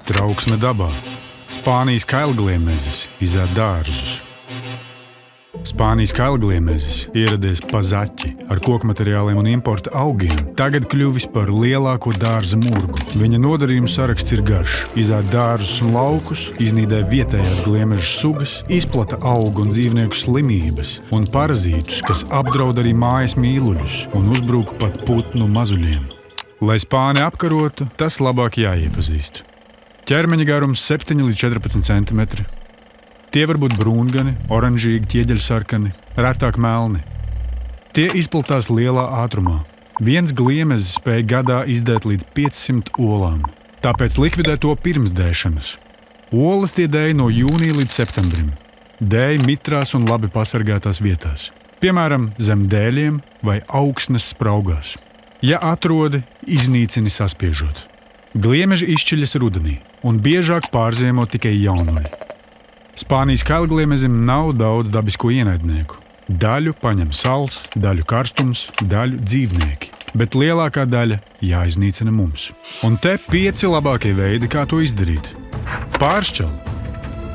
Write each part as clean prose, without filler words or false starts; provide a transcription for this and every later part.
Trauksme dabā. Spānijas kailgliemezis izēd dārzus. Spānijas kailgliemezis ieradies pa zaķi ar kokmateriāliem un importa augiem. Tagad kļuvis par lielāko dārza murgu. Viņa nodarījumu saraksts ir garš. Izēd dārzus un laukus, iznīdē vietējās gliemežu sugas, izplata augu un dzīvnieku slimības un parazītus, kas apdraud arī mājas mīluļus un uzbrūk pat putnu mazuļiem. Lai Spāni apkarotu, tas labāk jāiepazīst. Ķermeņa garums 7 līdz 14 cm. Tie var būt brūngani, oranžīgi, ķieģeļsarkani, retāk melni. Tie izplatās lielā ātrumā. Viens gliemezis spēj gadā izdēt līdz 500 olām. Tāpēc likvidē to pirms dēšanas. Olas tie dēj no jūnija līdz septembrim. Dēj mitrās un labi pasargātās vietās. Piemēram, zem dēļiem vai augsnes spraugās. Ja atrodi, iznīcini saspiežot. Gliemeži izšķiļas rudenī un biežāk pārziemo tikai jaunuļi. Spānijas kailgliemezim nav daudz dabisko ienaidnieku. Daļu paņem sals, daļu karstums, daļu dzīvnieki. Bet lielākā daļa jāiznīcina mums. Un te 5 labākie veidi, kā to izdarīt. Pāršķel.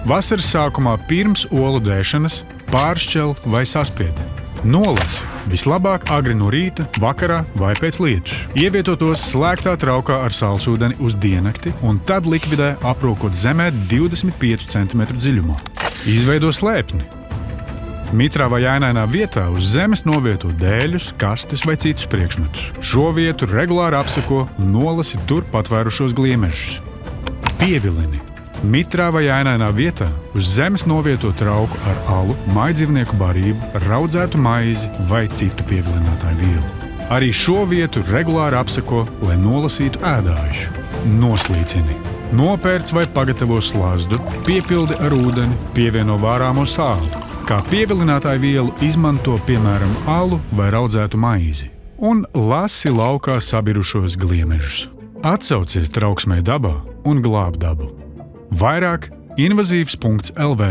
Vasaras sākumā pirms olu dēšanas pāršķel vai saspied. Nolasi. Vislabāk agri no rīta, vakarā vai pēc lietus. Ievieto tos slēgtā traukā ar salsūdeni uz diennakti un tad likvidē aprokot zemē 25 cm dziļumā. Izveido slēpni. Mitrā vai ainainā vietā uz zemes novieto dēļus, kastes vai citus priekšmetus. Šo vietu regulāri apseko un nolasi tur patvērušos gliemežus. Pievilini. Mitrā vai ainainā vietā uz zemes novieto trauku ar alu, maidzīvnieku barību, raudzētu maizi vai citu pievilinātāju vielu. Arī šo vietu regulāri apseko, lai nolasītu ēdājušu. Noslīcini. Nopērc vai pagatavo slazdu, piepildi ar ūdeni, pievieno vārāmo sāli. Kā pievilinātāju vielu izmanto, piemēram, alu vai raudzētu maizi. Un lasi laukā sabirušos gliemežus. Atsaucies trauksmei dabā un glāb dabu. Vairāk invazīvs.lv